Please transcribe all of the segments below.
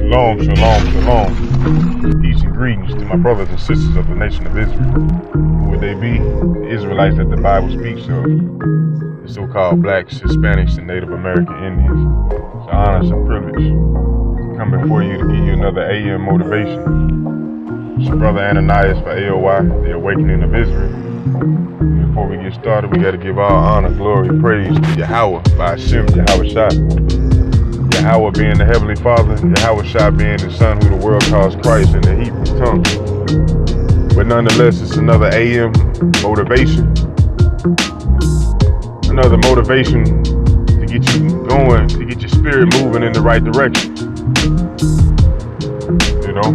Shalom, shalom, shalom. Peace and greetings to my brothers and sisters of the nation of Israel. Who would they be? The Israelites that the Bible speaks of. The so-called blacks, Hispanics, and Native American Indians. It's an honor and a privilege to come before you to give you another AM motivation. It's your brother Ananias for A.O.I, the Awakening of Israel. Before we get started, we got to give all honor, glory, praise to Yahweh by Hashem, Yahweh Shai. Yahweh being the Heavenly Father, Yahweh Shai being the Son who the world calls Christ in the Hebrew tongue. But nonetheless, it's another AM motivation. Another motivation to get you going, to get your spirit moving in the right direction. You know?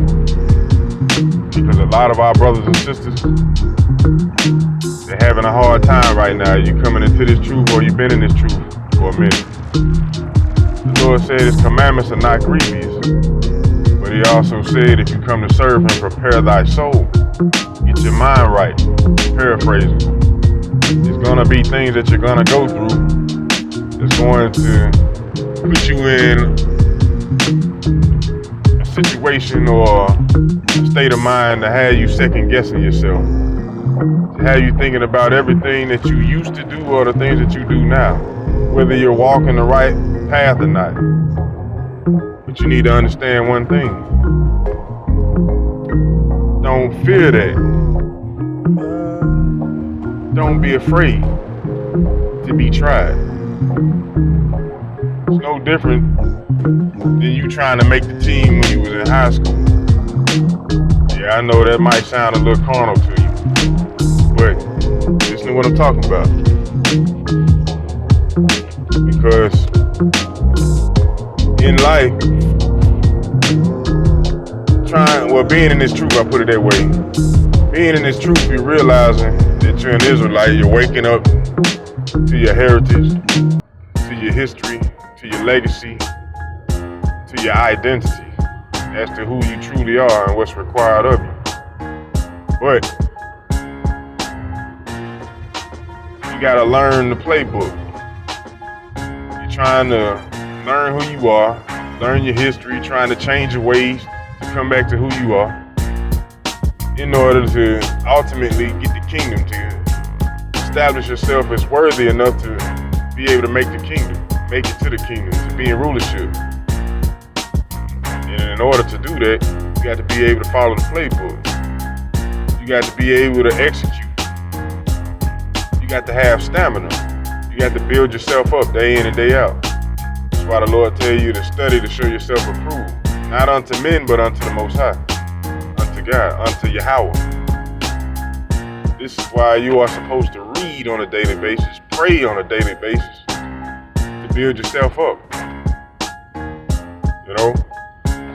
Because a lot of our brothers and sisters, they're having a hard time right now. You coming into this truth or you've been in this truth for a minute. The Lord said his commandments are not grievous. But he also said if you come to serve him, prepare thy soul. Get your mind right. Paraphrasing. There's going to be things that you're going to go through that's going to put you in a situation or a state of mind to have you second guessing yourself. To have you thinking about everything that you used to do or the things that you do now. Whether you're walking the right path or not. But you need to understand one thing. Don't fear that. Don't be afraid to be tried. It's no different than you trying to make the team when you was in high school. Yeah, I know that might sound a little carnal to you, but listen to what I'm talking about. Because in life, being in this truth, I put it that way. Being in this truth, you're realizing that you're an Israelite, you're waking up to your heritage, to your history, to your legacy, to your identity, as to who you truly are and what's required of you. But you gotta learn the playbook. You're trying to learn who you are, learn your history, trying to change your ways to come back to who you are in order to ultimately get the kingdom, to establish yourself as worthy enough to be able to make the kingdom, make it to the kingdom, to be in rulership. And in order to do that, you got to be able to follow the playbook. You got to be able to execute. You got to have stamina. You got to build yourself up day in and day out. That's why the Lord tell you to study to show yourself approved. Not unto men, but unto the Most High. Unto God, unto Yahweh. This is why you are supposed to read on a daily basis, pray on a daily basis, to build yourself up. You know?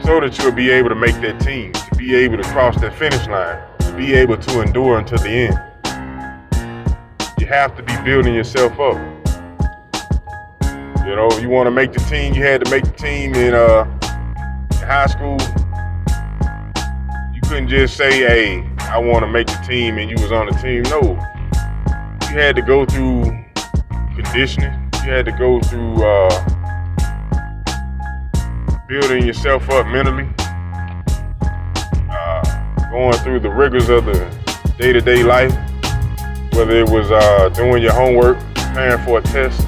So that you'll be able to make that team, to be able to cross that finish line, to be able to endure until the end. You have to be building yourself up. You know, you want to make the team, you had to make the team in high school. You couldn't just say, hey, I want to make the team and you was on the team. No. You had to go through conditioning. You had to go through building yourself up mentally. Going through the rigors of the day-to-day life. Whether it was doing your homework, preparing for a test,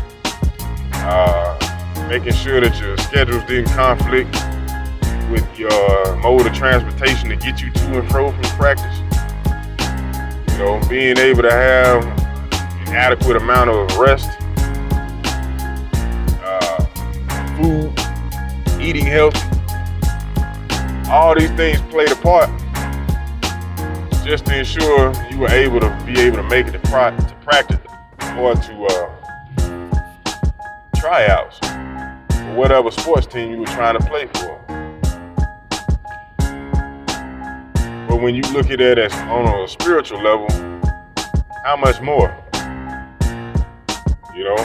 making sure that your schedules didn't conflict with your mode of transportation to get you to and fro from practice. You know, being able to have an adequate amount of rest, food, eating healthy. All these things played a part just to ensure you were able to make it to practice or to tryouts for whatever sports team you were trying to play for. But when you look at it as on a spiritual level, how much more? You know?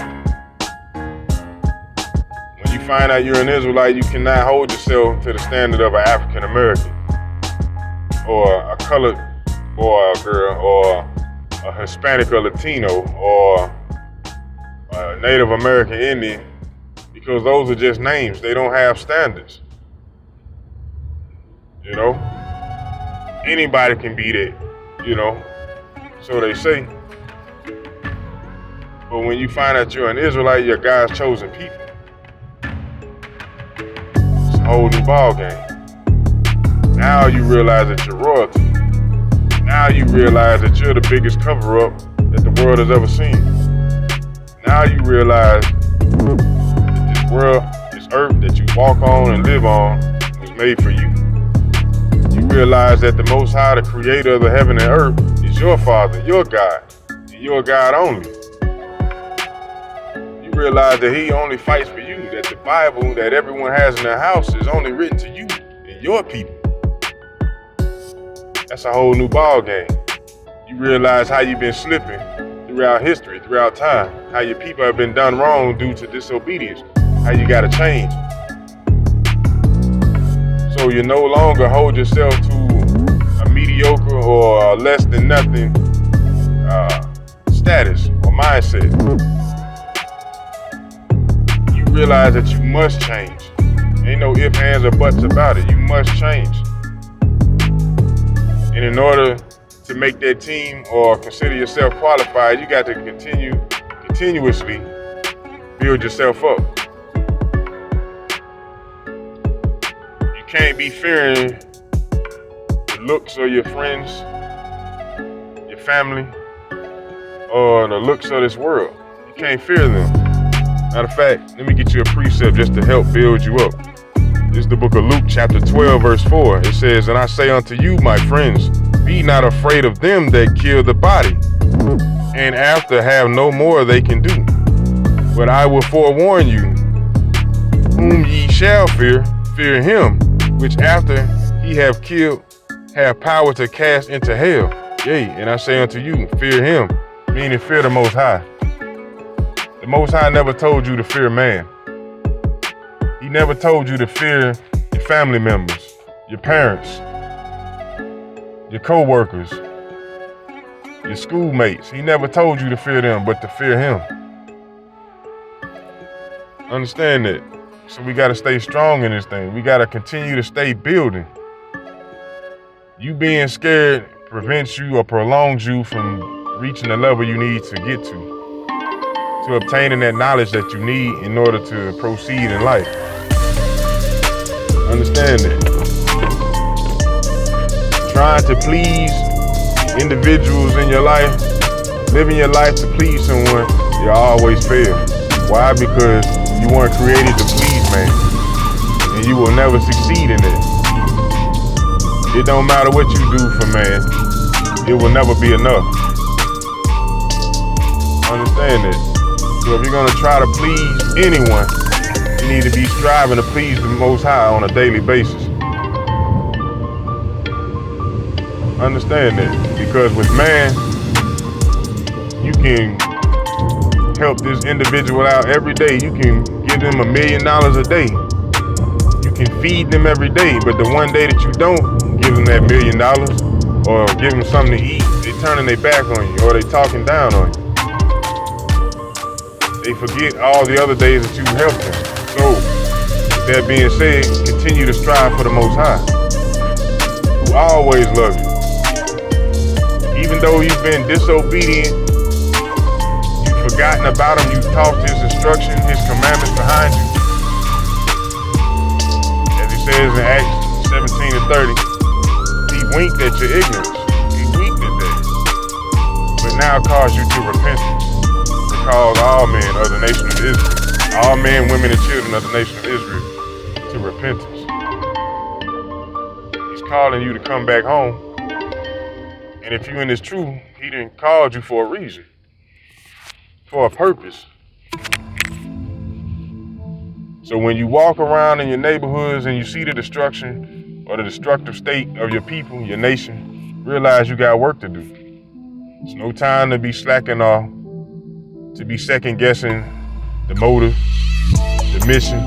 When you find out you're an Israelite, you cannot hold yourself to the standard of an African American or a colored boy or girl or a Hispanic or Latino or a Native American Indian, because those are just names. They don't have standards. You know, anybody can be that. You know, so they say. But when you find out you're an Israelite, you're God's chosen people, it's a whole new ball game. Now you realize that you're royalty. Now you realize that you're the biggest cover-up that the world has ever seen. Now you realize that this world, this earth that you walk on and live on was made for you. You realize that the Most High, the creator of the heaven and earth, is your Father, your God, and your God only. You realize that He only fights for you, that the Bible that everyone has in their house is only written to you and your people. That's a whole new ball game. You realize how you've been slipping throughout history, throughout time, how your people have been done wrong due to disobedience, how you gotta change. So you no longer hold yourself to a mediocre or a less than nothing status or mindset. You realize that you must change. Ain't no ifs, ands, or buts about it. You must change. And in order to make that team or consider yourself qualified, you got to continuously build yourself up. You can't be fearing the looks of your friends, your family, or the looks of this world. You can't fear them. Matter of fact, let me get you a precept just to help build you up. This is the book of Luke, chapter 12, verse 4. It says, "And I say unto you, my friends, be not afraid of them that kill the body, and after have no more they can do. But I will forewarn you, whom ye shall fear, fear him, which after he have killed, have power to cast into hell. Yea, and I say unto you, fear him," meaning fear the Most High. The Most High never told you to fear man. He never told you to fear your family members, your parents, your co-workers, your schoolmates. He never told you to fear them, but to fear him. Understand that. So we got to stay strong in this thing. We got to continue to stay building. You being scared prevents you or prolongs you from reaching the level you need to get to obtaining that knowledge that you need in order to proceed in life. Understand that. Trying to please individuals in your life, living your life to please someone, you'll always fail. Why? Because you weren't created to please man, and you will never succeed in it. It don't matter what you do for man, it will never be enough. Understand that. So if you're gonna try to please anyone, you need to be striving to please the Most High on a daily basis. Understand that, because with man, you can help this individual out every day. You can give them $1 million a day. You can feed them every day, but the one day that you don't give them that $1 million or give them something to eat, they turning their back on you or they talking down on you. They forget all the other days that you helped them. So, with that being said, continue to strive for the Most High, who always loves you. Even though you've been disobedient, you've forgotten about him, you've tossed his instruction, his commandments behind you. As he says in Acts 17:30, he winked at your ignorance. He winked at that. But now calls you to repentance. He calls all men of the nation of Israel, all men, women, and children of the nation of Israel to repentance. He's calling you to come back home. And if you're in this truth, he didn't call you for a reason, for a purpose. So when you walk around in your neighborhoods and you see the destruction or the destructive state of your people, your nation, realize you got work to do. It's no time to be slacking off, to be second guessing the motive, the mission.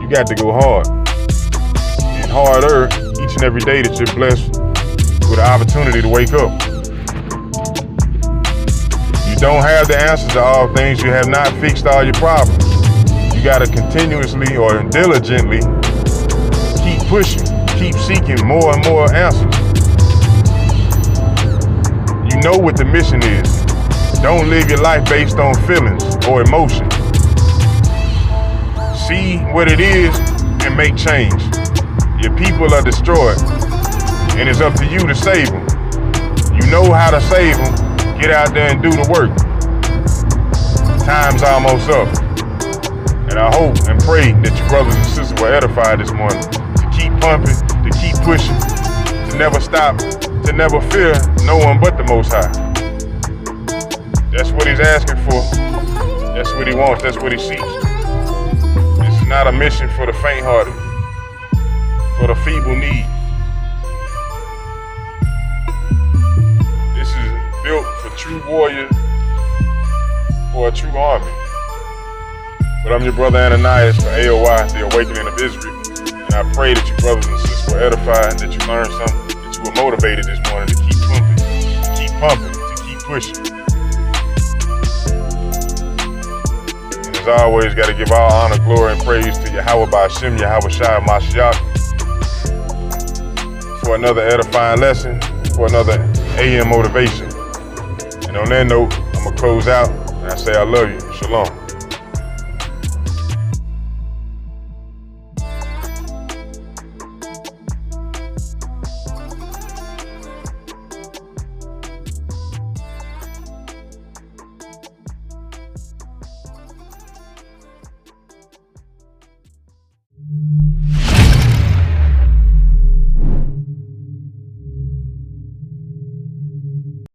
You got to go hard and harder each and every day that you're blessed with an opportunity to wake up. You don't have the answers to all things. You have not fixed all your problems. You got to continuously or diligently keep pushing, keep seeking more and more answers. You know what the mission is. Don't live your life based on feelings or emotion. See what it is and make change. Your people are destroyed, and it's up to you to save them. You know how to save them. Get out there and do the work. Time's almost up. And I hope and pray that your brothers and sisters were edified this morning to keep pumping, to keep pushing, to never stop, to never fear no one but the Most High. That's what he's asking for. That's what he wants. That's what he seeks. This is not a mission for the faint-hearted, for the feeble-kneed. This is built for true warriors, for a true army. But I'm your brother Ananias for A.O.I, the Awakening of Israel. And I pray that you brothers and sisters were edified, that you learned something, that you were motivated this morning to keep pumping, to keep pushing. And as always, got to give all honor, glory, and praise to Yahweh Ba'Shem, Yahweh Shai Mashiach, for another edifying lesson, for another AM motivation. And on that note, I'm going to close out, and I say I love you. Shalom.